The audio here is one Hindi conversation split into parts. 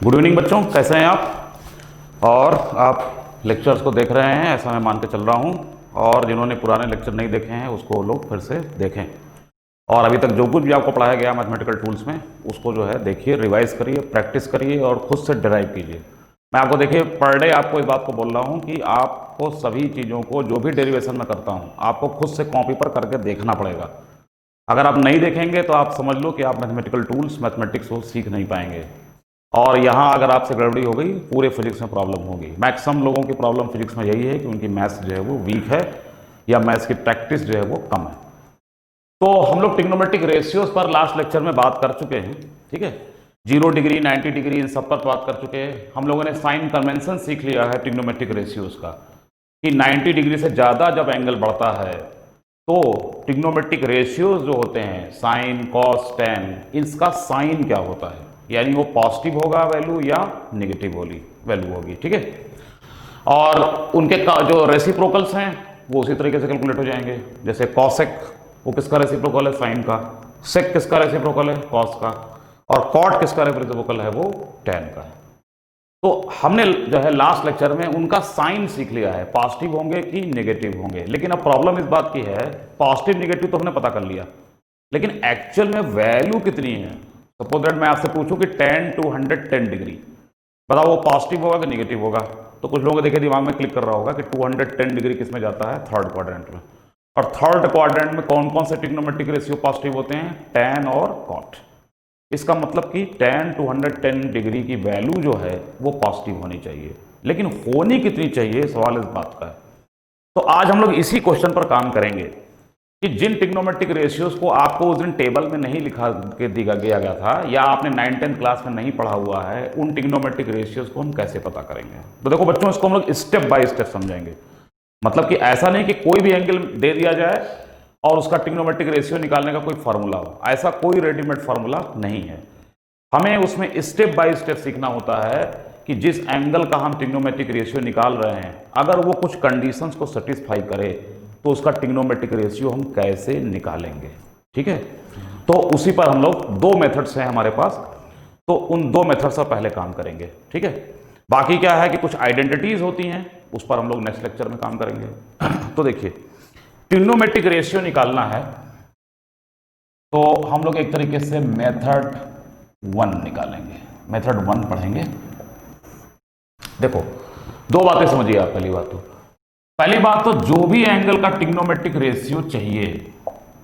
गुड इवनिंग बच्चों, कैसे हैं आप। और आप लेक्चर्स को देख रहे हैं ऐसा मैं मान के चल रहा हूं। और जिन्होंने पुराने लेक्चर नहीं देखे हैं उसको वो लोग फिर से देखें। और अभी तक जो कुछ भी आपको पढ़ाया गया मैथमेटिकल टूल्स में उसको जो है देखिए, रिवाइज करिए, प्रैक्टिस करिए और खुद से डिराइव कीजिए। मैं आपको देखिए पर डे आपको इस बात को बोल रहा हूँ कि आपको सभी चीज़ों को जो भी डेरिवेशन मैं करता हूँ आपको खुद से कॉपी पर करके देखना पड़ेगा। अगर आप नहीं देखेंगे तो आप समझ लो कि आप मैथमेटिकल टूल्स मैथमेटिक्स को सीख नहीं पाएंगे। और यहाँ अगर आपसे गड़बड़ी हो गई पूरे फिजिक्स में प्रॉब्लम होगी। मैक्सिमम लोगों की प्रॉब्लम फिजिक्स में यही है कि उनकी मैथ्स जो है वो वीक है या मैथ्स की प्रैक्टिस जो है वो कम है। तो हम लोग ट्रिग्नोमेट्रिक रेशियोज पर लास्ट लेक्चर में बात कर चुके हैं, ठीक है। 0 डिग्री 90 डिग्री इन सब पर बात कर चुके हैं। हम लोगों ने साइन कन्वेंशन सीख लिया है ट्रिग्नोमेट्रिक रेशियोज का कि 90 डिग्री से ज़्यादा जब एंगल बढ़ता है तो ट्रिग्नोमेट्रिक रेशियोज जो होते हैं साइन कॉस टेन, इसका साइन क्या होता है, यानी वो पॉजिटिव होगा वैल्यू या नेगेटिव वैल्यू होगी, ठीक है। और उनके जो रेसिप्रोकल्स हैं वो उसी तरीके से कैलकुलेट हो जाएंगे। जैसे कॉसेक वो किसका रेसिप्रोकल है, साइन का। सेक किसका रेसिप्रोकल है, कॉस का। और कॉट किसका रेसिप्रोकल है, वो टेन का है। तो हमने जो है लास्ट लेक्चर में उनका साइन सीख लिया है, पॉजिटिव होंगे कि नेगेटिव होंगे। लेकिन अब प्रॉब्लम इस बात की है, पॉजिटिव नेगेटिव तो हमने पता कर लिया, लेकिन एक्चुअल में वैल्यू कितनी है। सपोज दैट मैं आपसे पूछूं कि 10 to 110 डिग्री, बताओ वो पॉजिटिव होगा कि नेगेटिव होगा। तो कुछ लोगों को देखिए दिमाग में क्लिक कर रहा होगा कि 210 डिग्री किस में जाता है, थर्ड क्वाड्रेंट में। और थर्ड क्वाड्रेंट में कौन कौन से ट्रिग्नोमेट्रिक रेशियो पॉजिटिव होते हैं, टेन और कॉट। इसका मतलब कि 10 to 110 डिग्री की वैल्यू जो है वो पॉजिटिव होनी चाहिए, लेकिन होनी कितनी चाहिए सवाल इस बात का है। तो आज हम लोग इसी क्वेश्चन पर काम करेंगे कि जिन ट्रिग्नोमेट्रिक रेशियोज को आपको उस दिन टेबल में नहीं लिखा के दिया गया था या आपने 9th क्लास में नहीं पढ़ा हुआ है, उन ट्रिग्नोमेट्रिक रेशियोज को हम कैसे पता करेंगे। तो देखो बच्चों, इसको हम लोग स्टेप बाय स्टेप समझेंगे। मतलब कि ऐसा नहीं कि कोई भी एंगल दे दिया जाए और उसका ट्रिग्नोमेट्रिक रेशियो निकालने का कोई फार्मूला हो, ऐसा कोई रेडीमेड फार्मूला नहीं है। हमें उसमें स्टेप बाय स्टेप सीखना होता है कि जिस एंगल का हम ट्रिग्नोमेट्रिक रेशियो निकाल रहे हैं अगर वो कुछ कंडीशंस को सेटिस्फाई करे तो उसका ट्रिग्नोमेट्रिक रेशियो हम कैसे निकालेंगे, ठीक है। तो उसी पर हम लोग दो मेथड्स हैं हमारे पास, तो उन दो मेथड्स पर पहले काम करेंगे, ठीक है। बाकी क्या है कि कुछ आइडेंटिटीज होती हैं उस पर हम लोग नेक्स्ट लेक्चर में काम करेंगे। तो देखिए, ट्रिग्नोमेट्रिक रेशियो निकालना है तो हम लोग एक तरीके से मेथड 1 निकालेंगे, मेथड 1 पढ़ेंगे। देखो दो बातें समझिए आप। पहली बात तो जो भी एंगल का ट्रिग्नोमेट्रिक रेशियो चाहिए,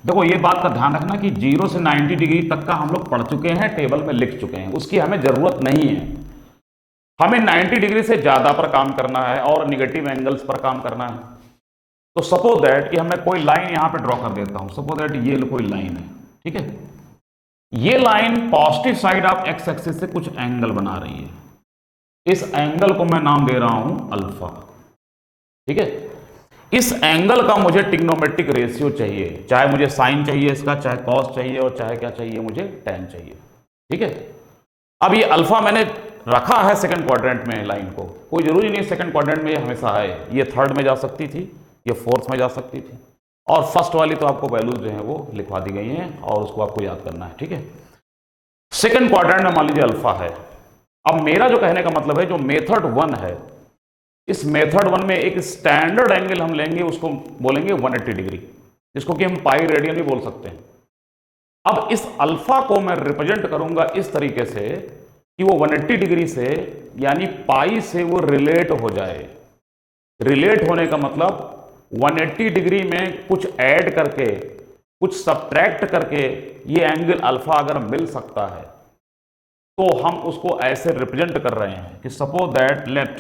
देखो ये बात का ध्यान रखना कि 0 से 90 डिग्री तक का हम लोग पढ़ चुके हैं, टेबल में लिख चुके हैं, उसकी हमें जरूरत नहीं है। हमें 90 डिग्री से ज्यादा पर काम करना है और निगेटिव एंगल्स पर काम करना है। तो सपोज दैट कि मैं कोई लाइन यहां पे ड्रॉ कर देता हूं। सपोज दैट ये कोई लाइन है, ठीक है। ये line positive side of x axis से कुछ एंगल बना रही है। इस एंगल को मैं नाम दे रहा हूं अल्फा, ठीक है। इस एंगल का मुझे ट्रिग्नोमेट्रिक रेशियो चाहिए, चाहे मुझे साइन चाहिए इसका, चाहे कॉस चाहिए और चाहे क्या चाहिए, मुझे टेन चाहिए, ठीक है। अब ये अल्फा मैंने रखा है सेकंड क्वाड्रेंट में लाइन को, कोई जरूरी नहीं सेकंड क्वाड्रेंट में ये हमेशा आए, ये थर्ड में जा सकती थी, ये फोर्थ में जा सकती थी, और फर्स्ट वाली तो आपको वैल्यूज जो है वो लिखवा दी गई हैं और उसको आपको याद करना है, ठीक है। सेकंड क्वाड्रेंट में मान लीजिए अल्फा है। अब मेरा जो कहने का मतलब है, जो मेथड 1 है, इस मेथड 1 में एक स्टैंडर्ड एंगल हम लेंगे, उसको बोलेंगे 180 डिग्री, जिसको कि हम पाई रेडियन भी बोल सकते हैं। अब इस अल्फा को मैं रिप्रेजेंट करूंगा इस तरीके से कि वो 180 डिग्री से यानी पाई से वो रिलेट हो जाए। रिलेट होने का मतलब 180 डिग्री में कुछ ऐड करके कुछ सब्ट्रैक्ट करके ये एंगल अल्फा अगर मिल सकता है तो हम उसको ऐसे रिप्रेजेंट कर रहे हैं कि suppose that let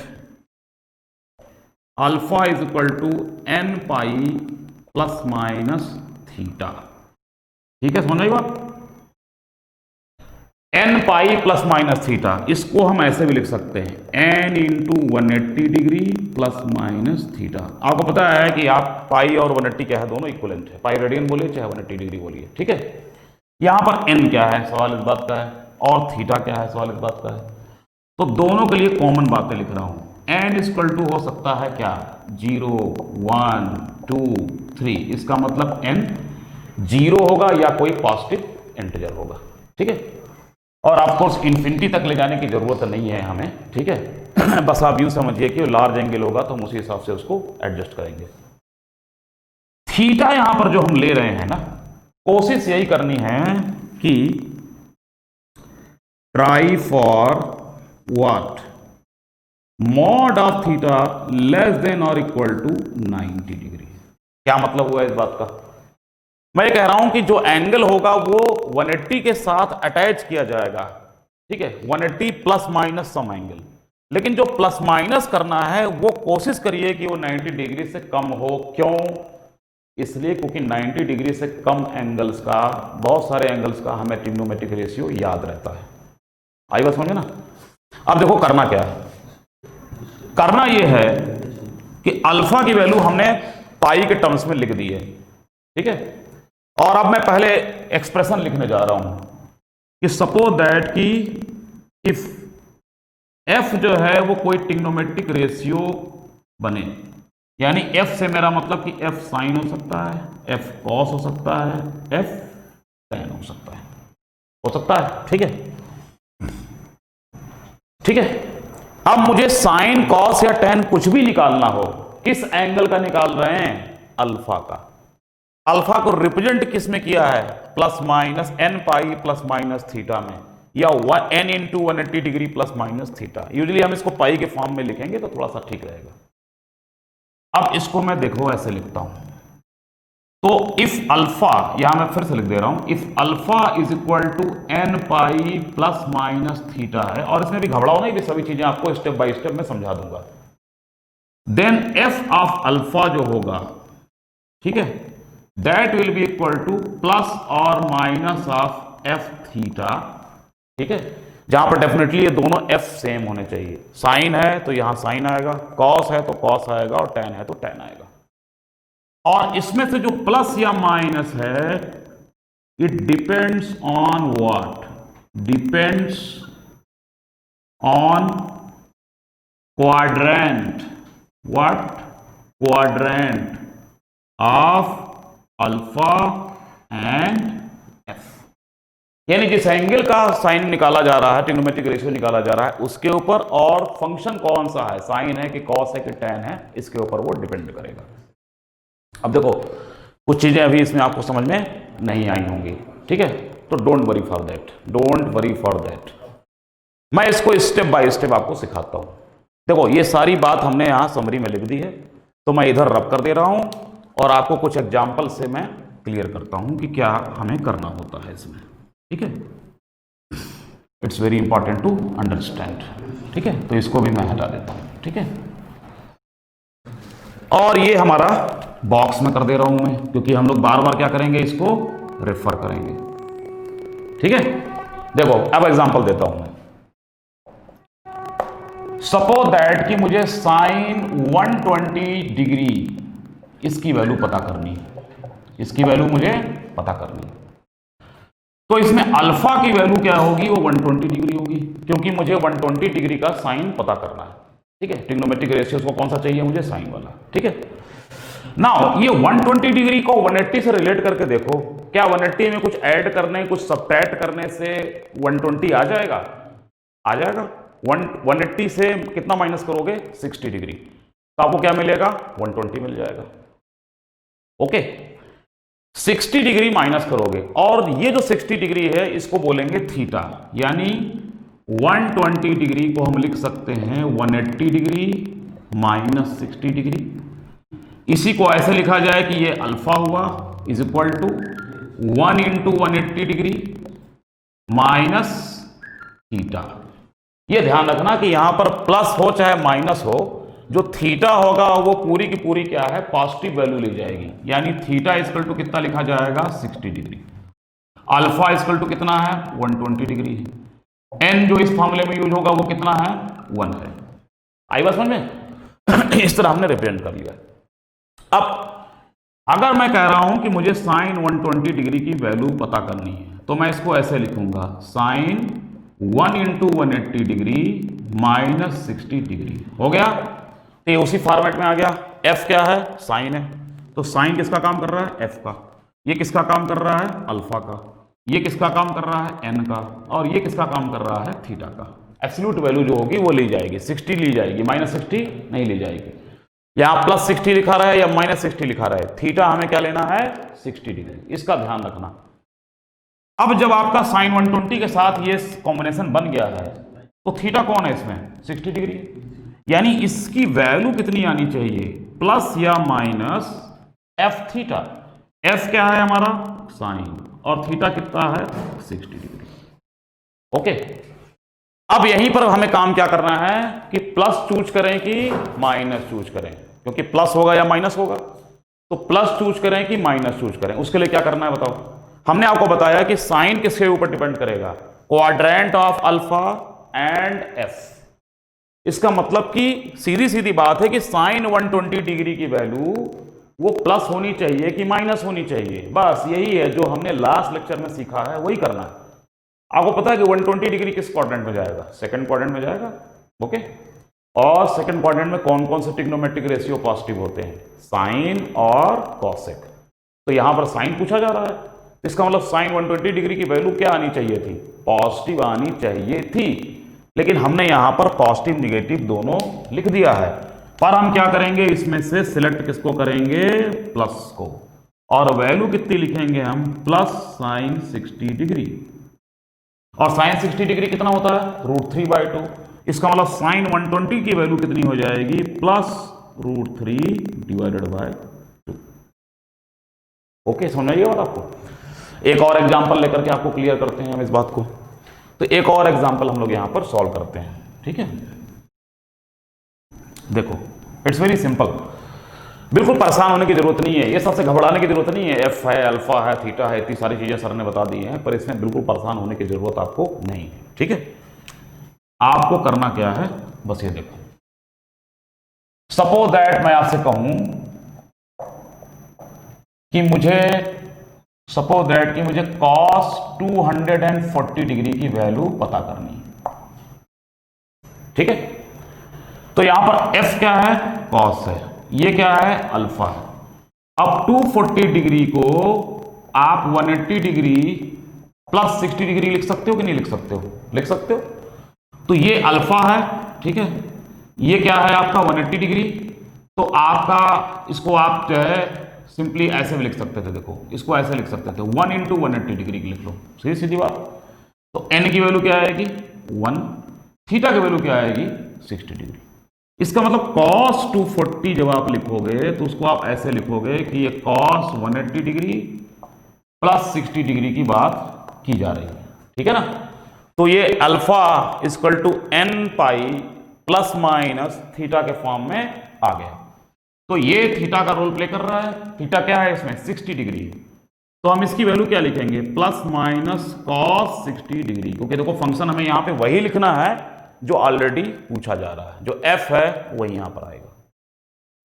alpha is equal to n pi plus minus theta, ठीक है। समझ रही बात, n pi plus minus theta, इसको हम ऐसे भी लिख सकते हैं n into 180 degree plus minus theta. आपको पता है कि आप पाई और 180 क्या है, दोनों इक्वलेंट है, पाई रेडियन बोलिए चाहे 180 डिग्री बोलिए, ठीक है। यहां पर एन क्या है सवाल इस बात का है, और थीटा क्या है सवाल इस बात का है। तो दोनों के लिए कॉमन बातें लिख रहा हूं। एन इक्वल टू हो सकता है क्या, 0 1 2 3, इसका मतलब एन 0 होगा या कोई पॉजिटिव इंटीजर होगा, ठीक है। और ऑफकोर्स इन्फिनिटी तक ले जाने की जरूरत नहीं है हमें, ठीक है। बस आप यूं समझिए कि लार्ज एंगल होगा तो हम उसी हिसाब से उसको एडजस्ट करेंगे। थीटा यहां पर जो हम ले रहे हैं ना, कोशिश यही करनी है कि try for what, mod of theta less than और इक्वल टू 90 डिग्री। क्या मतलब हुआ इस बात का? मैं कह रहा हूं कि जो एंगल होगा वो 180 के साथ अटैच किया जाएगा, ठीक है, 180 प्लस माइनस सम एंगल। लेकिन जो प्लस माइनस करना है वो कोशिश करिए कि वो 90 डिग्री से कम हो। क्यों? इसलिए क्योंकि 90 डिग्री से कम एंगल्स का, बहुत सारे एंगल्स का हमें ट्रिग्नोमेट्रिक रेशियो याद रहता है। आई बात समझे ना? अब देखो करना क्या है। करना यह है कि अल्फा की वैल्यू हमने पाई के टर्म्स में लिख दी है, ठीक है। और अब मैं पहले एक्सप्रेशन लिखने जा रहा हूं कि सपोज दैट कि इफ एफ जो है वो कोई ट्रिग्नोमेट्रिक रेशियो बने, यानी एफ से मेरा मतलब कि एफ साइन हो सकता है, एफ कॉस हो सकता है, एफ टेन हो सकता है, ठीक है, ठीक है। अब मुझे साइन कॉस या टेन कुछ भी निकालना हो, किस एंगल का निकाल रहे हैं? अल्फा का। अल्फा को रिप्रेजेंट किस में किया है? Plus minus n pi plus minus theta में, या n into 180 degree plus minus theta. Usually हम इसको पाई के फॉर्म में लिखेंगे तो थोड़ा सा ठीक रहेगा। अब इसको मैं देखो ऐसे लिखता हूं, तो इफ अल्फा, यहां मैं फिर से लिख दे रहा हूं, if alpha is equal to n pi plus minus theta है, और इसमें भी घबराओ नहीं, भी सभी चीजें आपको स्टेप बाय स्टेप में समझा दूंगा। देन एफ ऑफ अल्फा जो होगा, ठीक है, that will be equal two plus और माइनस ऑफ एफ थीटा, ठीक है, जहां पर डेफिनेटली ये दोनों एफ सेम होने चाहिए। साइन है तो यहां साइन आएगा, कॉस है तो कॉस आएगा, और टेन है तो टेन आएगा। और इसमें से जो प्लस या माइनस है, it depends on what? Depends on quadrant, what? Quadrant of alpha and F. यानी जिस एंगल का साइन निकाला जा रहा है, ट्रिग्नोमेट्रिक रेशियो निकाला जा रहा है, उसके ऊपर, और फंक्शन कौन सा है, साइन है कि कॉस है कि टेन है, इसके ऊपर वो डिपेंड करेगा। अब देखो कुछ चीजें अभी इसमें आपको समझ में नहीं आई होंगी, ठीक है, तो don't worry for that, don't worry for that. मैं इसको स्टेप बाय स्टेप आपको सिखाता हूं। देखो ये सारी बात हमने यहां समरी में लिख दी है, तो मैं इधर रब कर दे रहा हूं और आपको कुछ एग्जाम्पल से मैं क्लियर करता हूं कि क्या हमें करना होता है इसमें, ठीक है। It's very important to understand, ठीक है। तो इसको भी मैं हटा देता हूं, ठीक है। और ये हमारा बॉक्स में कर दे रहा हूं मैं, क्योंकि हम लोग बार बार क्या करेंगे, इसको रेफर करेंगे, ठीक है। देखो अब एग्जांपल देता हूं मैं। सपोज दैट कि मुझे साइन 120 डिग्री इसकी वैल्यू पता करनी है, इसकी वैल्यू मुझे पता करनी है। तो इसमें अल्फा की वैल्यू क्या होगी? वो 120 डिग्री होगी, क्योंकि मुझे 120 डिग्री का साइन पता करना है, ठीक है। ट्रिग्नोमेट्रिक रेशियो को कौन सा चाहिए मुझे? साइन वाला, ठीक है। नाउ ये 120 डिग्री को 180 से रिलेट करके देखो, क्या 180 में कुछ ऐड करने, कुछ सब्ट्रैक्ट करने से 120 आ जाएगा? आ जाएगा। 180 से कितना माइनस करोगे? 60 डिग्री, तो आपको क्या मिलेगा? 120 मिल जाएगा। ओके, 60 डिग्री माइनस करोगे, और ये जो 60 डिग्री है इसको बोलेंगे थीटा, यानी 120 डिग्री को हम लिख सकते हैं 180 डिग्री माइनस 60 डिग्री। इसी को ऐसे लिखा जाए कि ये अल्फा हुआ is equal to 1 into 180 degree minus theta. ये ध्यान रखना कि यहां पर प्लस हो चाहे माइनस हो, जो थीटा होगा वो पूरी की पूरी क्या है? पॉजिटिव वैल्यू ली जाएगी, यानी थीटा इक्वल टू कितना लिखा जाएगा? 60 डिग्री। अल्फा इक्वल टू कितना है? 120 डिग्री है। एन जो इस फॉर्मूले में यूज होगा वो कितना है? 1 है। आई बात समझ में? इस तरह हमने रिप्रेजेंट कर लिया। अब अगर मैं कह रहा हूं कि मुझे साइन 120 डिग्री की वैल्यू पता करनी है, तो मैं इसको ऐसे लिखूंगा, sine 1 into 180 degree minus 60 degree. हो गया? तो ये उसी फॉर्मेट में आ गया। एफ क्या है? साइन है, तो साइन किसका काम कर रहा है? एफ का। ये किसका काम कर रहा है? अल्फा का। ये किसका काम कर रहा है, n का, और ये किसका काम कर रहा है, थीटा का। एब्सोल्यूट वैल्यू जो होगी वो ली जाएगी, 60 ली जाएगी, -60 नहीं ली जाएगी। यहां +60 लिखा रहा है या -60 लिखा रहा है, थीटा हमें क्या लेना है, 60 डिग्री, इसका ध्यान रखना। अब जब आपका sin 120 के साथ ये कॉम्बिनेशन बन गया है तो थीटा कौन है इसमें, 60 डिग्री, यानी इसकी वैल्यू कितनी आनी चाहिए, प्लस या माइनस f थीटा। f क्या है हमारा, साइन, और थीटा कितना है, 60 डिग्री। ओके, अब यहीं पर हमें काम क्या करना है कि प्लस चूज करें कि माइनस चूज करें, क्योंकि प्लस होगा या माइनस होगा, तो प्लस चूज करें कि माइनस चूज करें। उसके लिए क्या करना है बताओ। हमने आपको बताया कि साइन किसके ऊपर डिपेंड करेगा, quadrant of alpha and F. इसका मतलब कि सीधी सीधी बात है कि साइन 120 डिग्री की वैल्यू वो प्लस होनी चाहिए कि माइनस होनी चाहिए, बस यही है जो हमने लास्ट लेक्चर में सीखा है, वही करना है। आपको पता है कि 120 डिग्री किस क्वाड्रेंट में जाएगा, सेकंड क्वाड्रेंट में जाएगा। ओके, और सेकंड क्वाड्रेंट में कौन कौन से ट्रिग्नोमेट्रिक रेशियो पॉजिटिव होते हैं, साइन और कॉसेक। तो यहां पर साइन पूछा जा रहा है, इसका मतलब साइन 120 डिग्री की वैल्यू क्या आनी चाहिए थी, पॉजिटिव आनी चाहिए थी, लेकिन हमने यहां पर पॉजिटिव निगेटिव दोनों लिख दिया है। पर हम क्या करेंगे, इसमें से सिलेक्ट किसको करेंगे, प्लस को, और वैल्यू कितनी लिखेंगे हम, प्लस साइन 60 डिग्री। और साइन 60 डिग्री कितना होता है, √3/2। इसका मतलब साइन 120 की वैल्यू कितनी हो जाएगी, प्लस √3/2। ओके, समझ आइए बात आपको। एक और एग्जांपल लेकर के आपको क्लियर करते हैं हम इस बात को। तो एक और एग्जांपल हम लोग यहां पर सॉल्व करते हैं, ठीक है। देखो, इट्स वेरी सिंपल, बिल्कुल परेशान होने की जरूरत नहीं है, ये सबसे घबराने की जरूरत नहीं है। एफ है, अल्फा है, थीटा है, इतनी सारी चीजें सर ने बता दी हैं, पर इसमें बिल्कुल परेशान होने की जरूरत आपको नहीं है, ठीक है। आपको करना क्या है, बस ये देखो। सपोज दैट मैं आपसे कहूं कि मुझे cos 240 डिग्री की वैल्यू पता करनी, ठीक है। तो यहां पर f क्या है, cos है, ये क्या है, अल्फा है। अब 240 डिग्री को आप 180 डिग्री प्लस 60 डिग्री लिख सकते हो कि नहीं लिख सकते हो, लिख सकते हो। तो ये अल्फा है, ठीक है, ये क्या है आपका 180 डिग्री। तो आपका इसको आप जो है सिंपली ऐसे भी लिख सकते थे, देखो इसको ऐसे लिख सकते थे, 1 × 180 डिग्री की लिख लो, सीधी सीधी बात। तो n की वैल्यू क्या आएगी, 1, थीटा की वैल्यू क्या आएगी, 60 डिग्री। इसका मतलब cos 240 जब आप लिखोगे तो उसको आप ऐसे लिखोगे कि ये cos 180 डिग्री प्लस 60 डिग्री की बात की जा रही है, ठीक है ना। तो ये alpha equal to n pi plus minus theta के फॉर्म में आ गया। तो ये थीटा का रोल प्ले कर रहा है, थीटा क्या है इसमें, 60 डिग्री। तो हम इसकी वैल्यू क्या लिखेंगे, प्लस माइनस cos 60 डिग्री, क्योंकि देखो फंक्शन हमें यहां पे वही लिखना है जो ऑलरेडी पूछा जा रहा है, जो f है वही यहां पर आएगा।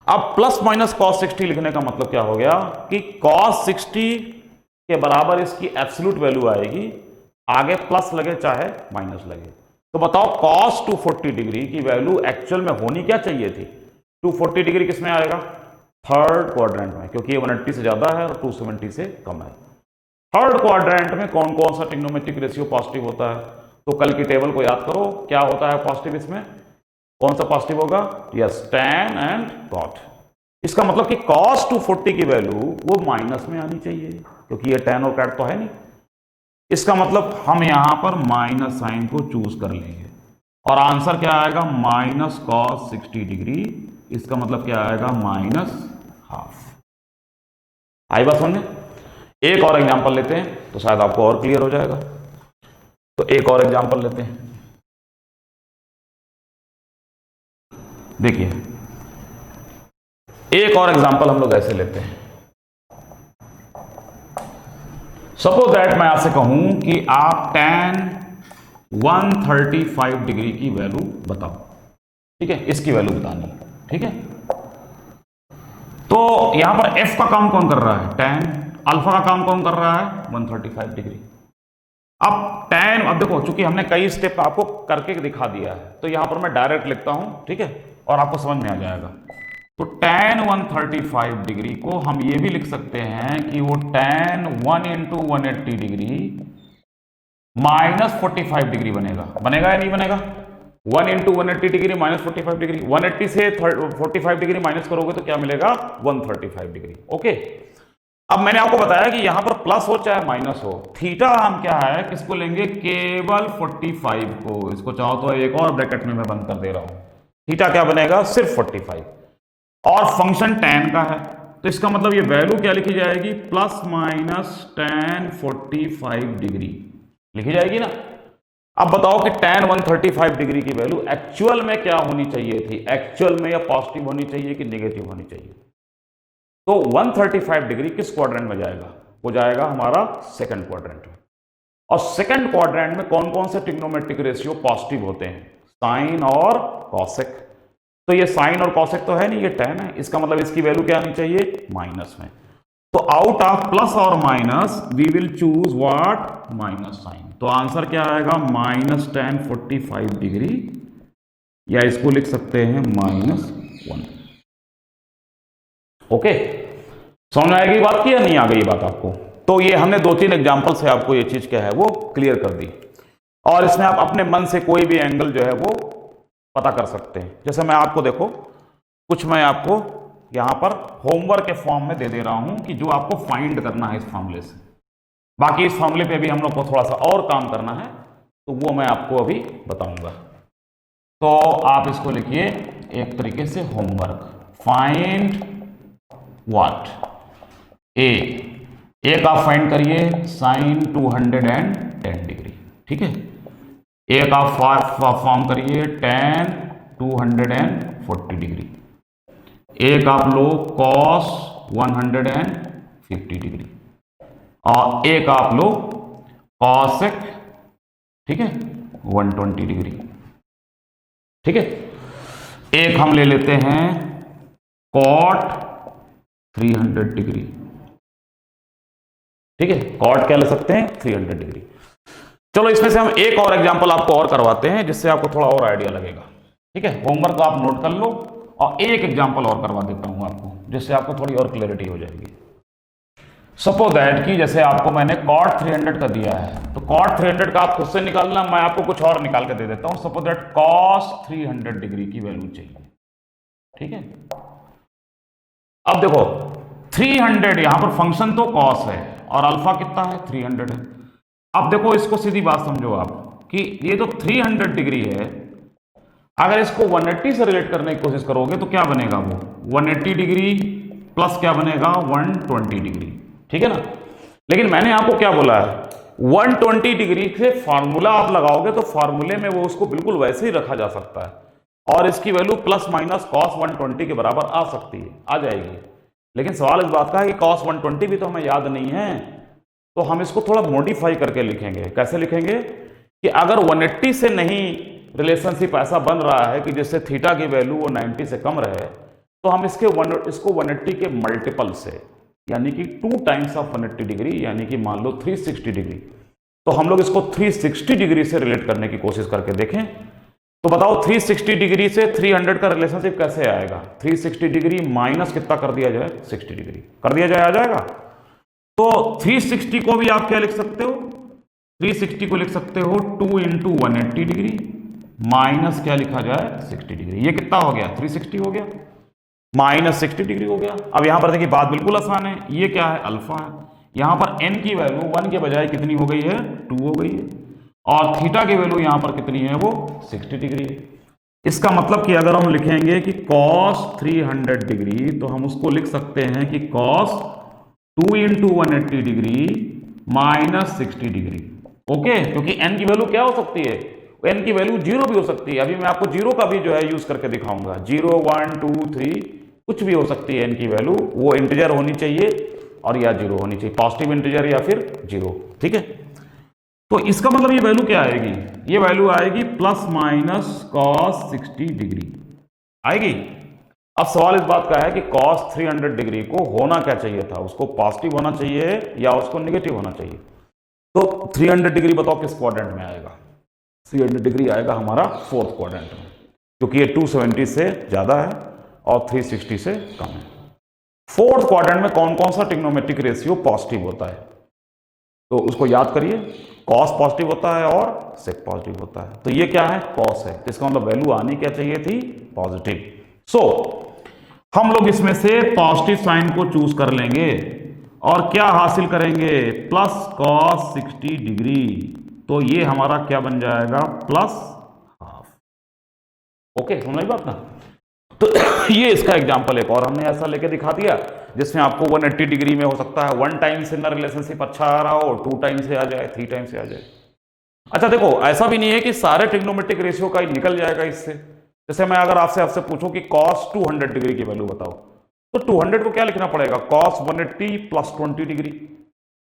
अब प्लस माइनस cos 60 लिखने का मतलब क्या हो गया कि cos 60 के बराबर इसकी एब्सोल्यूट वैल्यू आएगी, आगे प्लस लगे चाहे माइनस लगे। तो बताओ cos 240 डिग्री की वैल्यू एक्चुअल में होनी क्या चाहिए थी, 240 डिग्री किस में आएगा, थर्ड क्वाड्रेंट में, क्योंकि ये 180 से ज्यादा है और 270 से कम है। थर्ड क्वाड्रेंट में कौन कौन सा ट्रिग्नोमेट्रिक रेशियो पॉजिटिव होता है, तो कल की टेबल को याद करो, क्या होता है पॉजिटिव, इसमें कौन सा पॉजिटिव होगा, यस, tan एंड cot। इसका मतलब कि cos 240 की वैल्यू वो माइनस में आनी चाहिए, क्योंकि ये tan और cot तो है नहीं। इसका मतलब हम यहां पर माइनस साइन को चूज कर लेंगे और आंसर क्या आएगा, माइनस cos 60 डिग्री। इसका मतलब क्या आएगा, -½ आई बात समझे। एक और एग्जांपल लेते हैं तो शायद आपको और क्लियर हो जाएगा। तो एक और एग्जांपल लेते हैं, देखिए एक और एग्जांपल हम लोग ऐसे लेते हैं। सपोज दैट मैं आपसे कहूं कि आप tan 135 डिग्री की वैल्यू बताओ, ठीक है, इसकी वैल्यू बतानी है, ठीक है। तो यहां पर f का काम कौन कर रहा है, tan, अल्फा का काम कौन कर रहा है, 135 डिग्री। अब देखो चूंकि हमने कई स्टेप आपको करके दिखा दिया है, तो यहां पर मैं डायरेक्ट लिखता हूं, ठीक है, और आपको समझ में आ जाएगा। तो tan 135 डिग्री को हम ये भी लिख सकते हैं कि वो tan 1 × 180 डिग्री -45 डिग्री बनेगा। बनेगा या नहीं बनेगा? 1 इंटू 180 डिग्री माइनस 45 डिग्री, 180 से 45 डिग्री माइनस करोगे तो क्या मिलेगा? 135 डिग्री। ओके, अब मैंने आपको बताया कि यहां पर प्लस हो चाहे माइनस हो, थीटा हम क्या है, किसको लेंगे? केवल 45 को। इसको चाहो तो एक और ब्रैकेट में मैं बंद कर दे रहा हूं। थीटा क्या बनेगा? सिर्फ 45। और फंक्शन tan का है, तो इसका मतलब ये वैल्यू क्या लिखी जाएगी? प्लस माइनस tan 45 डिग्री लिखी जाएगी ना। अब बताओ कि tan 135 डिग्री की वैल्यू एक्चुअल में क्या होनी चाहिए थी? एक्चुअल में या पॉजिटिव होनी चाहिए कि नेगेटिव होनी चाहिए? तो 135 डिग्री किस क्वाड्रेंट में जाएगा? वो जाएगा हमारा सेकंड क्वाड्रेंट में। और सेकंड क्वाड्रेंट में कौन कौन से ट्रिग्नोमेट्रिक रेशियो पॉजिटिव होते हैं? साइन और कॉसेक। तो ये साइन और कॉसेक तो है नहीं, ये tan है। इसका मतलब इसकी वैल्यू क्या आनी चाहिए? माइनस में। तो आउट ऑफ प्लस और minus we will choose what? Minus sign. तो आंसर क्या आएगा? माइनस tan 45 डिग्री, या इसको लिख सकते हैं -1। ओके, समझ आएगी बात की या नहीं आ गई बात आपको? तो ये हमने 2-3 एग्जाम्पल से आपको ये चीज क्या है वो क्लियर कर दी। और इसमें आप अपने मन से कोई भी एंगल जो है वो पता कर सकते हैं। जैसे मैं आपको देखो, कुछ मैं आपको यहां पर होमवर्क के फॉर्म में दे दे रहा हूं कि जो आपको फाइंड करना है इस फॉर्मूले से। बाकी इस फॉर्मूले पे भी हम लोग को थोड़ा सा और काम करना है, तो वो मैं आपको अभी बताऊंगा। तो आप इसको लिखिए एक तरीके से होमवर्क। Find what? ए का फाइंड करिए साइन 210 डिग्री, ठीक है। ए का फॉर्म करिए tan 240 डिग्री। एक आप लो cos 150 डिग्री, और एक आप लो cosec, ठीक है, 120 डिग्री, ठीक है। एक हम ले लेते हैं cot 300 डिग्री, ठीक है। कॉट क्या ले सकते हैं? 300 डिग्री। चलो इसमें से हम एक और एग्जांपल आपको और करवाते हैं, जिससे आपको थोड़ा और आइडिया लगेगा, ठीक है। होमवर्क को आप नोट कर लो, और एक एग्जांपल और करवा देता हूं आपको, जिससे आपको थोड़ी और क्लैरिटी हो जाएगी। सपोज दैट कि जैसे आपको मैंने cot 300 का दिया है, तो cot 300 का आप खुद से निकालना, मैं आपको कुछ और निकाल के दे देता हूं। सपोज दैट cos 300 डिग्री की वैल्यू चाहिए, ठीक है। अब देखो 300, यहां पर फंक्शन तो cos है और अल्फा कितना है? 300 है। अब देखो इसको सीधी बात समझो आप कि ये जो 300 डिग्री है, अगर इसको 180 से रिलेट करने की कोशिश करोगे तो क्या बनेगा? वो 180 डिग्री प्लस क्या बनेगा? 120 डिग्री, ठीक है ना। लेकिन मैंने आपको क्या बोला है? 120 डिग्री से फार्मूला आप लगाओगे तो फार्मूले में वो उसको बिल्कुल वैसे ही रखा जा सकता है, और इसकी वैल्यू प्लस माइनस cos 120 के बराबर आ सकती है, आ जाएगी। लेकिन सवाल इस बात का है कि cos 120 भी तो हमें याद नहीं है, तो हम इसको थोड़ा मॉडिफाई करके लिखेंगे। कैसे लिखेंगे कि अगर 180 से नहीं रिलेशनशिप ऐसा बन रहा है कि जिससे थीटा की वैल्यू वो 90 से कम रहे, तो हम इसको 180 के मल्टीपल से, यानी कि 2 टाइम्स ऑफ 180 डिग्री, यानी कि मान लो 360 डिग्री, तो हम लोग इसको 360 डिग्री से रिलेट करने की कोशिश करके देखें। तो बताओ 360 डिग्री से 300 का रिलेशनशिप कैसे आएगा? 360 डिग्री माइनस कितना कर दिया जाए? 60 डिग्री कर दिया जाए, आ जाएगा। तो 360 को भी आप क्या लिख सकते हो? 360 को लिख सकते हो 2 इंटू 180 डिग्री माइनस क्या लिखा जाए? 60 डिग्री। ये कितना हो गया? 360 हो गया, माइनस 60 डिग्री हो गया। अब यहां पर देखिए बात बिल्कुल आसान है, ये क्या है? अल्फा है। यहां पर n की वैल्यू 1 के बजाय कितनी हो गई है? 2 हो गई है, और थीटा की वैल्यू यहां पर कितनी है? वो 60 डिग्री है। इसका मतलब कि अगर हम लिखेंगे कि cos 300 डिग्री, तो हम उसको लिख सकते हैं कि cos 2 into 180 degree minus 60 degree. Okay, क्योंकि n की वैल्यू क्या हो सकती है? n की वैल्यू 0 भी हो सकती है। अभी मैं आपको 0 का भी जो है यूज करके दिखाऊंगा। 0, 1, 2, 3 कुछ भी हो सकती है n की वैल्यू, वो इंटीजर होनी चाहिए और या 0 होनी चाहिए, पॉजिटिव इंटीजर या फिर 0, ठीक है। तो इसका मतलब ये वैल्यू क्या आएगी? ये वैल्यू आएगी प्लस माइनस cos 60 डिग्री आएगी। अब सवाल इस बात का है कि cos 300 डिग्री को होना क्या चाहिए था? उसको पॉजिटिव होना चाहिए या उसको नेगेटिव होना चाहिए? तो 300 डिग्री बताओ किस क्वाड्रेंट में आएगा? 300 डिग्री आएगा हमारा फोर्थ क्वाड्रेंट में, क्योंकि ये 270 से ज्यादा है और 360 से कम है। फोर्थ क्वाड्रेंट में कौन कौन सा ट्रिग्नोमेट्रिक रेशियो पॉजिटिव होता है? तो उसको याद करिए, कॉस पॉजिटिव होता है और सेक पॉजिटिव होता है। तो ये क्या है, कॉस है, इसका मतलब वैल्यू आनी क्या चाहिए थी, पॉजिटिव। सो हम लोग इसमें से पॉजिटिव साइन को चूज कर लेंगे और क्या हासिल करेंगे, प्लस कॉस 60 डिग्री। तो ये हमारा क्या बन जाएगा, प्लस हाफ। ओके, समझ बात ना। तो ये इसका एग्जांपल एक और हमने ऐसा लेके दिखा दिया जिसमें आपको 180 डिग्री में हो सकता है 1 टाइम से ना रिलेशनशिप अच्छा आ रहा हो, 2 टाइम से आ जाए, 3 टाइम से आ जाए। अच्छा देखो, ऐसा भी नहीं है कि सारे ट्रिग्नोमेट्रिक रेशियो का निकल जाएगा इससे। जैसे मैं अगर आपसे पूछूं कि cos 200 डिग्री की वैल्यू बताओ, तो 200 को क्या लिखना पड़ेगा, cos 180 प्लस 20 डिग्री,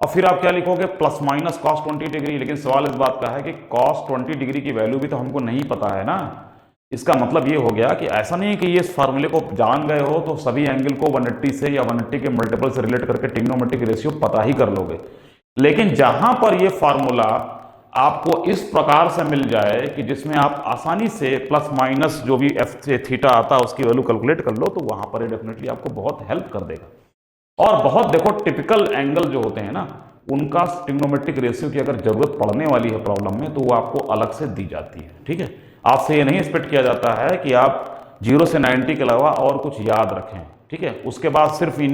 और फिर आप क्या लिखोगे, प्लस माइनस cos 20 डिग्री। लेकिन सवाल इस बात का है कि cos 20 डिग्री की वैल्यू भी तो हमको नहीं पता है ना। इसका मतलब ये हो गया कि ऐसा नहीं है कि ये इस फार्मूले को जान गए हो तो सभी एंगल को 180 से या 180 के मल्टीपल से रिलेट करके ट्रिग्नोमेट्रिक रेशियो पता ही कर लोगे। लेकिन जहां पर ये फार्मूला आपको इस प्रकार से मिल जाए कि जिसमें आप आसानी से प्लस माइनस जो भी एफ से थीटा आता है उसकी वैल्यू कैलकुलेट कर लो, तो वहां पर ये डेफिनेटली आपको बहुत हेल्प कर देगा। और बहुत देखो, टिपिकल एंगल जो होते हैं ना, उनका ट्रिग्नोमेट्रिक रेशियो की अगर जरूरत पड़ने वाली है प्रॉब्लम में, तो वो आपको अलग से दी जाती है। ठीक है, आपसे ये नहीं एक्सपेक्ट किया जाता है कि आप 0 से 90 के अलावा और कुछ याद रखें। ठीक है, उसके बाद सिर्फ इन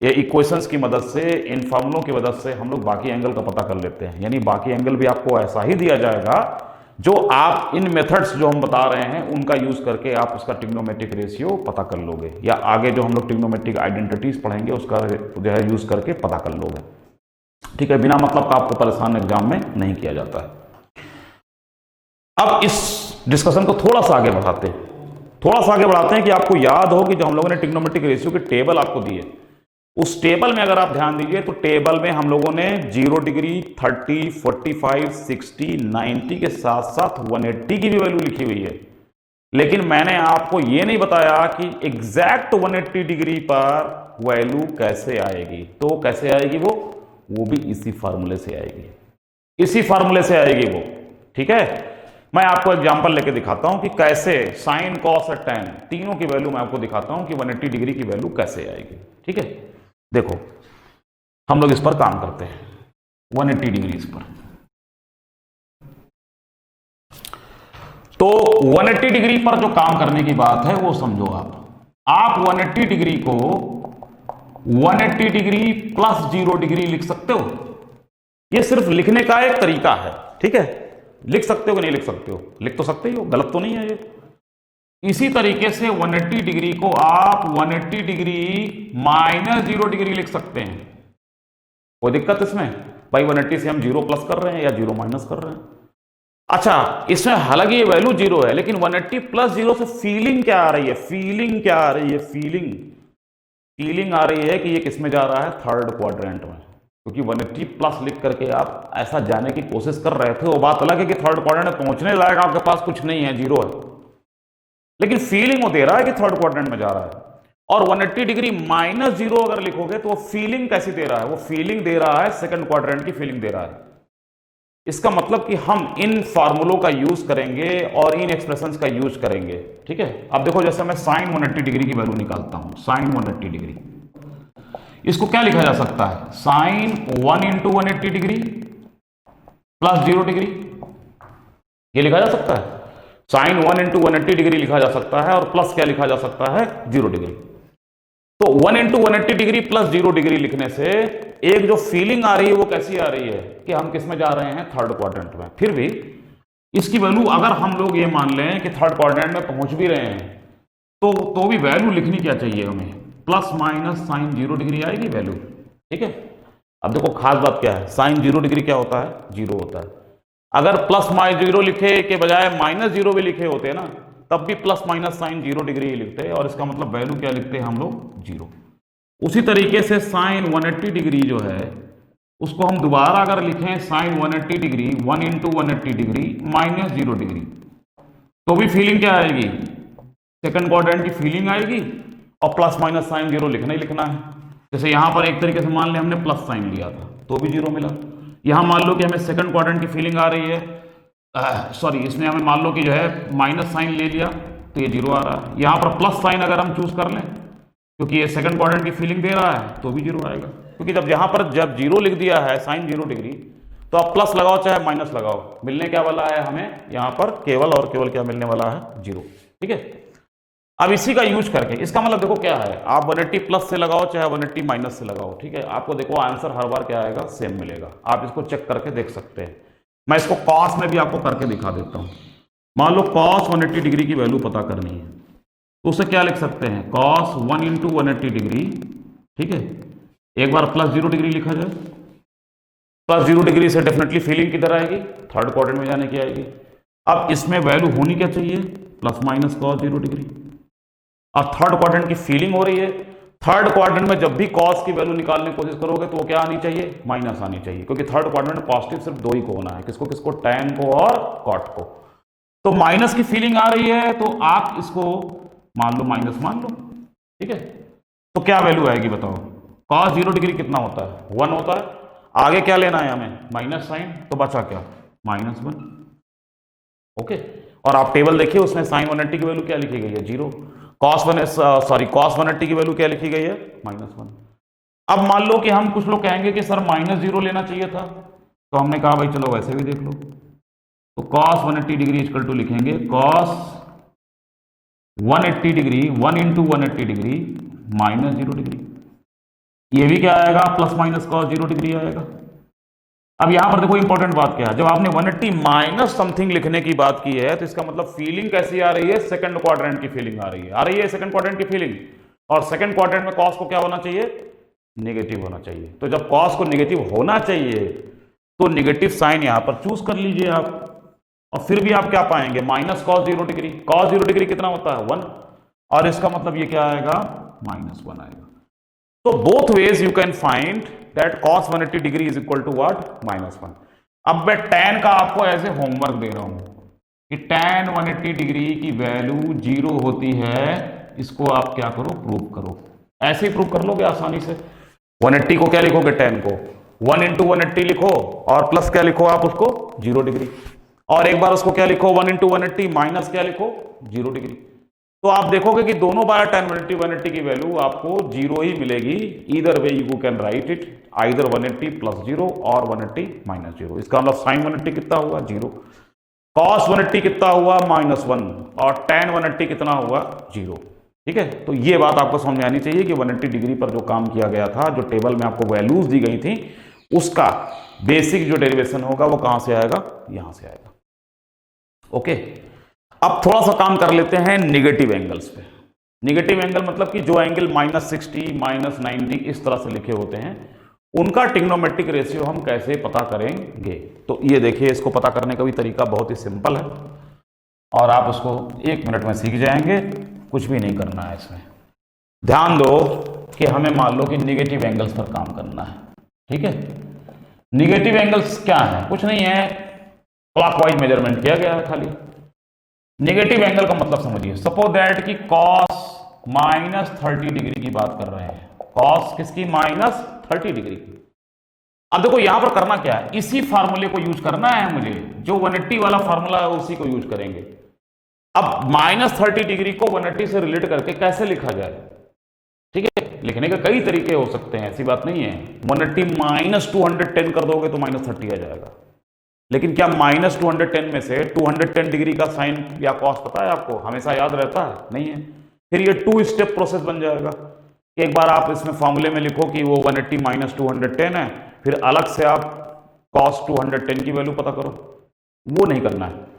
ये इक्वेशंस की मदद से, इन फॉर्मूलों की मदद से हम लोग बाकी एंगल का पता कर लेते हैं। यानी बाकी एंगल भी आपको ऐसा ही दिया जाएगा जो आप इन मेथड्स जो हम बता रहे हैं उनका यूज करके आप उसका ट्रिग्नोमेट्रिक रेशियो पता कर लोगे, या आगे जो हम लोग ट्रिग्नोमेट्रिक आइडेंटिटीज पढ़ेंगे उसका जो है यूज करके पता कर लोगे। ठीक है, बिना मतलब का आपको परेशान एग्जाम में नहीं किया जाता है। अब इस डिस्कशन को थोड़ा सा आगे बढ़ाते हैं कि आपको याद हो कि जो हम लोगों ने ट्रिग्नोमेट्रिक रेशियो की टेबल आपको दी है, उस टेबल में अगर आप ध्यान दीजिए तो टेबल में हम लोगों ने 0 डिग्री, 30, 45, 60, 90 के साथ साथ 180 की भी वैल्यू लिखी हुई है। लेकिन मैंने आपको यह नहीं बताया कि एग्जैक्ट 180 डिग्री पर वैल्यू कैसे आएगी। तो कैसे आएगी वो भी इसी फार्मूले से आएगी, वो। ठीक है, मैं आपको एग्जांपल लेके दिखाता हूं कि कैसे साइन, कॉस और टैन तीनों की वैल्यू मैं आपको दिखाता हूं कि 180 डिग्री की वैल्यू कैसे आएगी। ठीक है, देखो हम लोग इस पर काम करते हैं, 180 डिग्री इस पर। तो 180 डिग्री पर जो काम करने की बात है वो समझो आप 180 डिग्री को 180 डिग्री प्लस 0 डिग्री लिख सकते हो। ये सिर्फ लिखने का एक तरीका है। ठीक है, लिख सकते हो कि नहीं लिख सकते हो, लिख तो सकते ही हो, गलत तो नहीं है ये। इसी तरीके से 180 डिग्री को आप 180 डिग्री माइनस 0 डिग्री लिख सकते हैं। कोई दिक्कत इसमें भाई, 180 से हम 0 प्लस कर रहे हैं या 0 माइनस कर रहे हैं। अच्छा, इसमें हालांकि ये वैल्यू 0 है, लेकिन 180 प्लस 0 से फीलिंग क्या आ रही है, फीलिंग आ रही है कि ये किसमें जा रहा है, थर्ड क्वाड्रेंट में। क्योंकि 180 प्लस लिख करके आप ऐसा जाने की कोशिश कर रहे थे। वो बात अलग है कि थर्ड क्वाड्रेंट में पहुंचने लायक आपके पास कुछ नहीं है, 0 है, लेकिन फीलिंग वो दे रहा है कि थर्ड क्वाड्रेंट में जा रहा है। और 180 डिग्री माइनस 0 अगर लिखोगे तो वो फीलिंग कैसी दे रहा है, वो फीलिंग दे रहा है सेकंड क्वाड्रेंट की फीलिंग दे रहा है। इसका मतलब कि हम इन फॉर्मूलों का यूज करेंगे और इन एक्सप्रेशंस का यूज करेंगे। ठीक है, अब देखो जैसे मैं साइन 180 डिग्री की वैल्यू निकालता हूं, साइन 180 डिग्री, इसको क्या लिखा जा सकता है, sine 1 into 180 degree plus 0 degree, ये लिखा जा सकता है। साइन 1 इंटू 180 डिग्री लिखा जा सकता है और प्लस क्या लिखा जा सकता है, 0 डिग्री। तो 1 इंटू 180 डिग्री प्लस 0 डिग्री लिखने से एक जो फीलिंग आ रही है वो कैसी आ रही है कि हम किस में जा रहे हैं, थर्ड क्वाड्रेंट में। फिर भी इसकी वैल्यू अगर हम लोग ये मान लें कि थर्ड क्वाड्रेंट में पहुंच भी रहे हैं तो भी वैल्यू लिखनी क्या चाहिए हमें, प्लस माइनस साइन 0 डिग्री आएगी वैल्यू। ठीक है, अब देखो खास बात क्या है, साइन 0 डिग्री क्या होता है, 0 होता है। अगर प्लस माइनस 0 लिखे के बजाय माइनस 0 भी लिखे होते ना, तब भी प्लस माइनस साइन 0 डिग्री ही लिखते हैं, और इसका मतलब वैल्यू क्या लिखते हैं हम लोग, 0। उसी तरीके से साइन 180 डिग्री जो है उसको हम दोबारा अगर लिखें sine 180 degree 1 into 180 degree minus 0 degree, तो भी फीलिंग क्या आएगी, सेकंड क्वाड्रेंट की फीलिंग आएगी, और प्लस माइनस साइन 0 लिखना ही लिखना है। जैसे यहां पर एक तरीके से मान लें हमने प्लस साइन लिया था तो भी 0 मिला। यहां मान लो कि हमें सेकंड क्वाड्रेंट की फीलिंग आ रही है, सॉरी इसमें हमें मान लो कि जो है माइनस साइन ले लिया तो ये 0 आ रहा है। यहां पर प्लस साइन अगर हम चूज कर लें, क्योंकि ये सेकंड क्वाड्रेंट की फीलिंग दे रहा है तो भी जीरो आएगा, क्योंकि जब यहाँ पर जब जीरो लिख दिया है साइन 0 डिग्री, तो आप प्लस लगाओ चाहे माइनस लगाओ, मिलने क्या वाला है हमें यहाँ पर केवल और केवल क्या मिलने वाला है, जीरो। ठीक है, अब इसी का यूज करके इसका मतलब देखो क्या है, आप 180 प्लस से लगाओ चाहे 180 माइनस से लगाओ, ठीक है, आपको देखो आंसर हर बार क्या आएगा, सेम मिलेगा। आप इसको चेक करके देख सकते हैं। मैं इसको कॉस में भी आपको करके दिखा देता हूं। मान लो कॉस 180 डिग्री की वैल्यू पता करनी है, तो उसे क्या लिख सकते हैं, कॉस 1 इंटू 180 डिग्री। ठीक है, एक बार प्लस 0 डिग्री लिखा जाए, प्लस 0 डिग्री से डेफिनेटली फीलिंग किधर आएगी, थर्ड क्वाड्रेंट में जाने की आएगी। अब इसमें वैल्यू होनी क्या चाहिए, प्लस माइनस कॉस 0 डिग्री। अब थर्ड क्वाड्रेंट की फीलिंग हो रही है, थर्ड क्वाड्रेंट में जब भी कॉस की वैल्यू निकालने की कोशिश करोगे तो वो क्या आनी चाहिए, माइनस आनी चाहिए, क्योंकि थर्ड क्वाड्रेंट में पॉजिटिव सिर्फ दो ही को होना है, किसको किसको, टैन को और कॉट को। तो माइनस की फीलिंग आ रही है तो आप इसको मान लो माइनस मान लो। ठीक है, तो क्या वैल्यू आएगी बताओ, कॉस 0 डिग्री कितना होता है, 1 होता है। आगे क्या लेना है हमें, माइनस साइन, तो बचा क्या, -1। ओके, और आप टेबल देखिए उसमें साइन 180 की वैल्यू क्या लिखी गई है, 0। कॉस 180 की वैल्यू क्या लिखी गई है, -1। अब मान लो कि हम कुछ लोग कहेंगे कि सर -0 लेना चाहिए था, तो हमने कहा भाई चलो वैसे भी देख लो, तो cos 180 डिग्री इक्वल टू लिखेंगे cos 180 degree 1 into 180 degree -0 degree. ये भी क्या आएगा, प्लस माइनस cos 0 डिग्री आएगा। अब यहां पर देखो इंपॉर्टेंट बात क्या है, जब आपने 180 माइनस समथिंग लिखने की बात की है तो इसका मतलब फीलिंग कैसी आ रही है, सेकंड क्वाड्रेंट की फीलिंग आ रही है सेकंड क्वाड्रेंट की फीलिंग। और सेकंड क्वाड्रेंट में cos को क्या होना चाहिए, नेगेटिव होना चाहिए। तो जब cos को नेगेटिव होना चाहिए तो नेगेटिव साइन यहां पर चूज कर लीजिए आप, और फिर भी आप क्या पाएंगे, minus cos 0 degree. cos 0 degree कितना होता है, 1, और इसका मतलब ये क्या आएगा, -1 आएगा। तो both ways you can find that cos 180 degree is equal to what, -1। अब मैं tan का आपको एज ए होमवर्क दे रहा हूं कि tan 180 डिग्री की वैल्यू 0 होती है, इसको आप क्या करो, प्रूव करो। ऐसे ही प्रूव कर लोगे आसानी से। 180 को क्या लिखोगे, tan को 1 इंटू 180 लिखो, और प्लस क्या लिखो आप उसको, 0 डिग्री, और एक बार उसको क्या लिखो, 1 इंटू 180 माइनस क्या लिखो, 0 डिग्री। तो आप देखोगे कि दोनों बार tan 180 की वैल्यू आपको 0 ही मिलेगी। Either way you can write it either 180 plus 0 और 180 माइनस 0। इसका मतलब साइन 180 कितना हुआ, 0, cos 180 कितना हुआ, -1, और tan 180 कितना हुआ, 0। ठीक है, तो ये बात आपको समझ में आनी चाहिए कि 180 डिग्री पर जो काम किया गया था, जो टेबल में आपको वैल्यूज दी गई थी, उसका बेसिक जो डेरिवेशन होगा वो कहां से आएगा, यहां से आएगा। ओके, अब थोड़ा सा काम कर लेते हैं निगेटिव एंगल्स पे। निगेटिव एंगल मतलब कि जो एंगल -60 -90 इस तरह से लिखे होते हैं, उनका ट्रिग्नोमेट्रिक रेशियो हम कैसे पता करेंगे। तो ये देखिए, इसको पता करने का भी तरीका बहुत ही सिंपल है, और आप उसको 1 मिनट में सीख जाएंगे। कुछ भी नहीं करना है इसमें। ध्यान दो कि हमें मान लो कि निगेटिव एंगल्स पर काम करना है। ठीक है, निगेटिव एंगल्स क्या है, कुछ नहीं है, क्लॉकवाइज मेजरमेंट किया गया है खाली। नेगेटिव एंगल का मतलब समझिए, सपोज दैट कि cos -30 डिग्री की बात कर रहे हैं, cos किसकी, -30 डिग्री की। अब देखो यहां पर करना क्या है, इसी फार्मूले को यूज करना है मुझे, जो 180 वाला फार्मूला है उसी को यूज करेंगे। अब -30 डिग्री को 180 से रिलेट करके कैसे लिखा जाए। ठीक है, लिखने के कई तरीके हो सकते हैं, ऐसी बात नहीं है। 180 -210 कर दोगे तो -30 आ जाएगा, लेकिन क्या -210 में से 210 डिग्री का साइन या कॉस पता है आपको, हमेशा याद रहता है, नहीं है। फिर ये 2 स्टेप प्रोसेस बन जाएगा। एक बार आप इसमें फॉर्मूले में लिखो कि वो 180 -210 है, फिर अलग से आप cos 210 की वैल्यू पता करो। वो नहीं करना है।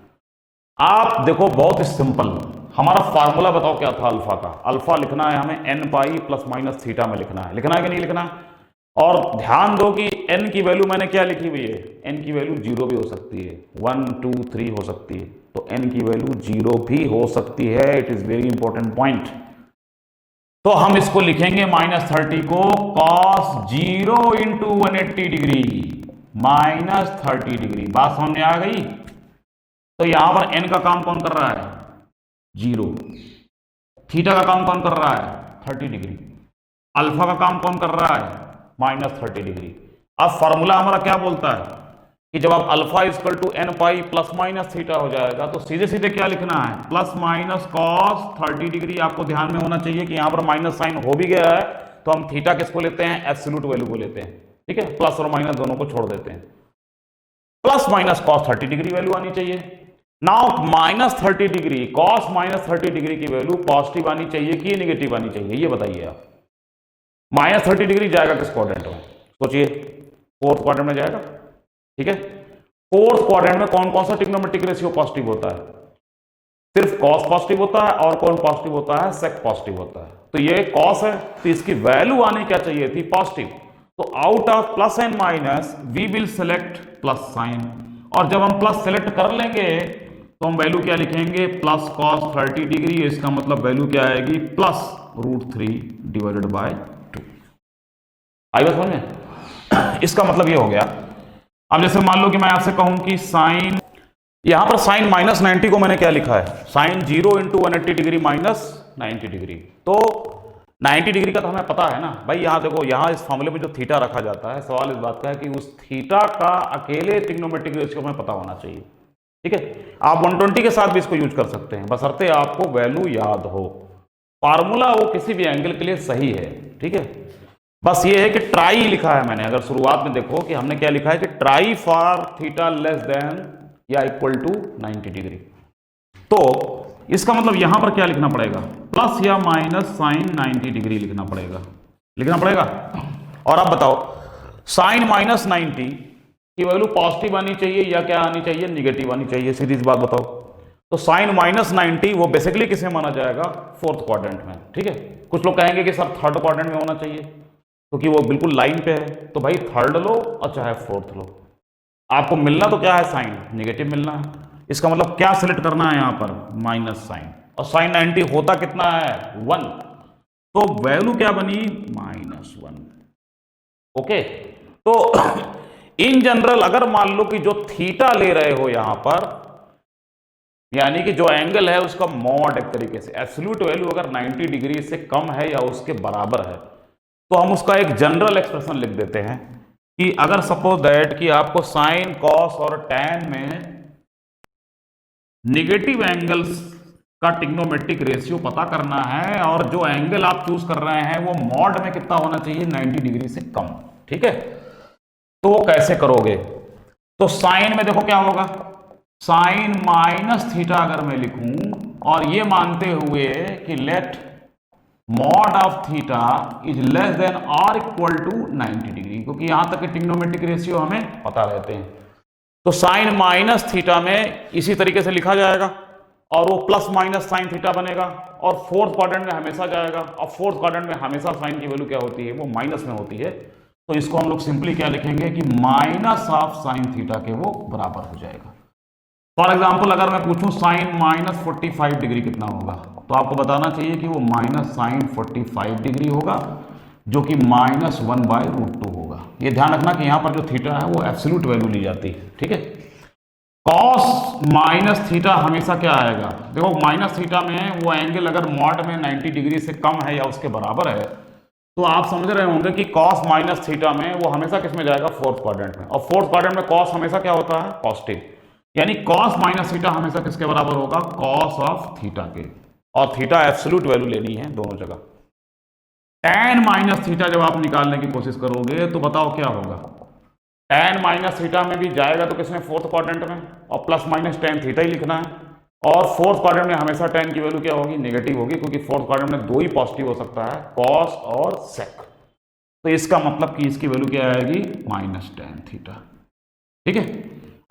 आप देखो बहुत ही सिंपल, हमारा फार्मूला बताओ क्या था अल्फा का। अल्फा लिखना है हमें n pi plus minus theta में लिखना है कि नहीं लिखना है। और ध्यान दो कि n की वैल्यू मैंने क्या लिखी हुई है, n की वैल्यू 0 भी हो सकती है, 1 2 3 हो सकती है, तो n की वैल्यू 0 भी हो सकती है। It is very important point. तो हम इसको लिखेंगे -30 को cos 0 इंटू 180 डिग्री -30 डिग्री। बात समझ में आ गई। तो यहां पर n का काम कौन कर रहा है, 0, थीटा का काम कौन कर रहा है, 30 डिग्री, अल्फा का काम कौन कर रहा है, -30 डिग्री। अब फॉर्मूला हमारा क्या बोलता है, कि जब आप alpha equal to n pi plus minus theta हो जाएगा तो सीधे सीधे क्या लिखना है, प्लस माइनस कॉस 30 डिग्री। आपको ध्यान में होना चाहिए कि यहां पर माइनस साइन हो भी गया है तो हम थीटा किसको लेते हैं, एब्सोल्यूट वैल्यू को लेते हैं, ठीक है, प्लस और माइनस दोनों को छोड़ देते हैं। Plus minus cos 30 degree value आनी चाहिए। Now minus 30 degree, cos minus 30 degree की वैल्यू पॉजिटिव आनी चाहिए कि निगेटिव आनी चाहिए, ये बताइए आप। माइनस 30 डिग्री जाएगा किस क्वाड्रेंट में, सोचिए, फोर्थ क्वाड्रेंट में जाएगा, ठीक है। फोर्थ क्वाड्रेंट में कौन कौन सा ट्रिग्नोमेट्रिक रेशियो पॉजिटिव होता है, सिर्फ कॉस पॉजिटिव होता है, और कौन पॉजिटिव होता है, सेक पॉजिटिव होता है। तो ये कॉस है तो इसकी वैल्यू आनी क्या चाहिए थी, पॉजिटिव। तो out of plus and minus we will select plus sign, और जब हम प्लस सेलेक्ट कर लेंगे तो हम वैल्यू क्या लिखेंगे, प्लस कॉस 30 डिग्री। इसका मतलब वैल्यू क्या आएगी, प्लस √3 डिवाइडेड बाय 2। आई बात समझ में? इसका मतलब ये हो गया। अब जैसे मान लो कि मैं आपसे कहूं कि साइन, यहां पर साइन माइनस 90 को मैंने क्या लिखा है, sine 0 into 180 degree minus 90 degree. तो 90 डिग्री का तो हमें पता है ना भाई। यहां देखो, यहां इस फॉर्मूले में जो थीटा रखा जाता है, सवाल इस बात का है कि उस थीटा का अकेले ट्रिग्नोमेट्रिक रेशियो हमें पता होना चाहिए, ठीक है। आप 120 के साथ भी इसको यूज कर सकते हैं, बशर्ते आपको वैल्यू याद हो। फार्मूला वो किसी भी एंगल के लिए सही है, ठीक है। बस ये है कि ट्राई लिखा है मैंने, अगर शुरुआत में देखो कि हमने क्या लिखा है कि try for theta less than या इक्वल टू 90 डिग्री। तो इसका मतलब यहां पर क्या लिखना पड़ेगा, प्लस या माइनस साइन 90 डिग्री लिखना पड़ेगा। और आप बताओ, साइन माइनस 90 की वैल्यू पॉजिटिव आनी चाहिए या क्या आनी चाहिए, निगेटिव आनी चाहिए, सीधी सी बात बताओ। तो साइन माइनस 90 वो बेसिकली किसे माना जाएगा, फोर्थ क्वाड्रेंट में, ठीक है। कुछ लोग कहेंगे कि सर थर्ड क्वाड्रेंट में होना चाहिए क्योंकि वो बिल्कुल लाइन पे है। तो भाई थर्ड लो और चाहे फोर्थ लो, आपको मिलना तो क्या है, साइन निगेटिव मिलना है। इसका मतलब क्या सिलेक्ट करना है यहां पर, माइनस साइन, और साइन 90 होता कितना है, 1। तो वैल्यू क्या बनी, -1। ओके। तो इन जनरल अगर मान लो कि जो थीटा ले रहे हो यहां पर, यानी कि जो एंगल है उसका मॉड, एक तरीके से एब्सोल्यूट वैल्यू अगर 90 डिग्री से कम है या उसके बराबर है, तो हम उसका एक जनरल एक्सप्रेशन लिख देते हैं कि अगर सपोज दैट कि आपको साइन, कॉस और टैन में नेगेटिव एंगल्स का ट्रिग्नोमेट्रिक रेशियो पता करना है, और जो एंगल आप चूज कर रहे हैं वो मॉड में कितना होना चाहिए, 90 डिग्री से कम, ठीक है। तो वो कैसे करोगे, तो साइन में देखो क्या होगा, साइन माइनस थीटा अगर मैं लिखूं, और ये मानते हुए कि let mod of theta is less than और इक्वल टू 90 डिग्री, क्योंकि यहां तक के ट्रिग्नोमेट्रिक रेशियो हमें पता रहते हैं। तो साइन माइनस थीटा में इसी तरीके से लिखा जाएगा, और वो प्लस माइनस साइन थीटा बनेगा, और फोर्थ क्वाड्रेंट में हमेशा जाएगा, और फोर्थ क्वाड्रेंट में हमेशा साइन की वैल्यू क्या होती है, वो माइनस में होती है। तो इसको हम लोग सिंपली क्या लिखेंगे कि माइनस ऑफ साइन थीटा के वो बराबर हो जाएगा। फॉर एग्जाम्पल अगर मैं पूछूं साइन -45 डिग्री कितना होगा, तो आपको बताना चाहिए कि वो माइनस साइन 45 डिग्री होगा, जो कि -1/√2 होगा। ये ध्यान रखना कि यहां पर जो थीटा है वो एब्सोल्यूट वैल्यू ली जाती है, ठीक है। कॉस माइनस थीटा हमेशा क्या आएगा, देखो माइनस थीटा में वो एंगल अगर मॉड में 90 डिग्री से कम है या उसके बराबर है, तो आप समझ रहे होंगे कि कॉस माइनस थीटा में वो हमेशा किस में जाएगा, फोर्थ क्वाड्रेंट में। और फोर्थ क्वाड्रेंट में कॉस हमेशा क्या होता है, पॉजिटिव, यानी कॉस माइनस थीटा हमेशा किसके बराबर होगा, कॉस ऑफ थीटा के, और थीटा एब्सोल्यूट वैल्यू लेनी है दोनों जगह। टैन माइनस थीटा जब आप निकालने की कोशिश करोगे तो बताओ क्या होगा, टैन माइनस थीटा में भी जाएगा तो किसमें, फोर्थ क्वाड्रेंट में, और प्लस माइनस टैन थीटा ही लिखना है। और फोर्थ क्वाड्रेंट में हमेशा टैन की वैल्यू क्या होगी, नेगेटिव होगी, क्योंकि फोर्थ क्वाड्रेंट में दो ही पॉजिटिव हो सकता है, कॉस और सेक। तो इसका मतलब कि इसकी वैल्यू क्या आएगी, -tan थीटा, ठीक है।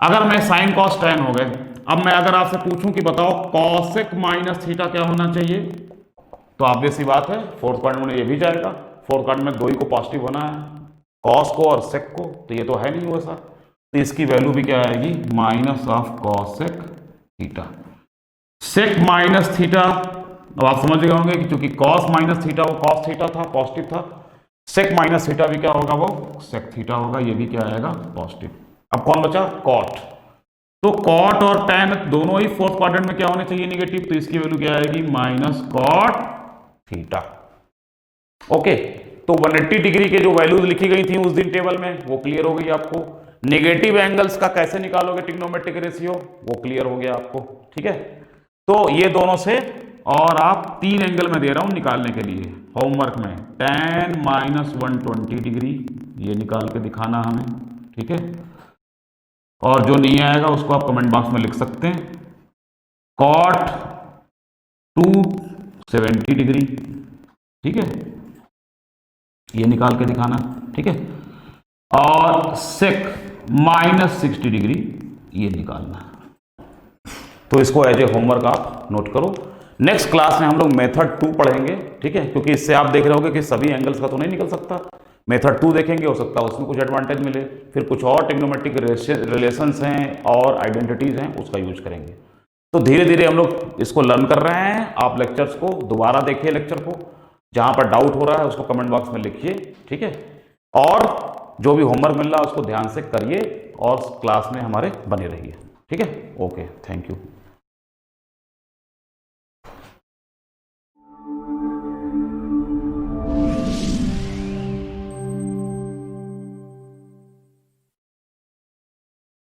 अगर मैं साइन कॉस टैन हो गए, अब मैं अगर आपसे पूछूं कि बताओ कॉसेक माइनस थीटा क्या होना चाहिए, तो ऑब्वियस सी बात है फोर्थ क्वाड्रेंट में ये भी जाएगा, फोर्थ क्वाड्रेंट में दो ही को पॉजिटिव होना है, कॉस को और सेक को, तो ये तो है नहीं वैसा, तो इसकी वैल्यू भी क्या आएगी, minus of cosec theta. Sec minus theta, अब आप समझ गए होंगे कि चूंकि कॉस माइनस थीटा वो कॉस थीटा था, पॉजिटिव था, सेक माइनस थीटा भी क्या होगा, वो सेक थीटा होगा, ये भी क्या आएगा, पॉजिटिव। अब कौन बचा, कॉट। तो कॉट और टैन दोनों ही फोर्थ क्वाड्रेंट में क्या होने चाहिए, निगेटिव, तो इसकी वैल्यू क्या आएगी, माइनस कॉट थीटा। ओके, तो 180 डिग्री के जो वैल्यूज लिखी गई थी उस दिन टेबल में, वो क्लियर हो गई आपको। नेगेटिव एंगल्स का कैसे निकालोगे ट्रिग्नोमेट्रिक रेशियो, वो क्लियर हो गया आपको, ठीक है। तो ये दोनों से, और आप 3 एंगल में दे रहा हूं निकालने के लिए होमवर्क में, tan - 120 डिग्री ये निकाल के दिखाना हमें, ठीक है। और जो नहीं आएगा उसको आप कमेंट बॉक्स में लिख सकते हैं। cot 270 डिग्री, ठीक है, ये निकाल के दिखाना, ठीक है। और sec -60 डिग्री ये निकालना। तो इसको एज ए होमवर्क आप नोट करो। नेक्स्ट क्लास में हम लोग मेथड 2 पढ़ेंगे, ठीक है, क्योंकि इससे आप देख रहे होगे कि सभी एंगल्स का तो नहीं निकल सकता। मेथड 2 देखेंगे, हो सकता है उसमें कुछ एडवांटेज मिले, फिर कुछ और ट्रिग्नोमेट्रिक रिलेशंस हैं और आइडेंटिटीज हैं, उसका यूज करेंगे। तो धीरे धीरे हम लोग इसको लर्न कर रहे हैं। आप लेक्चर्स को दोबारा देखिए, लेक्चर को जहां पर डाउट हो रहा है उसको कमेंट बॉक्स में लिखिए, ठीक है। और जो भी होमवर्क मिल रहा है उसको ध्यान से करिए और क्लास में हमारे बने रहिए, ठीक है। Okay, thank you.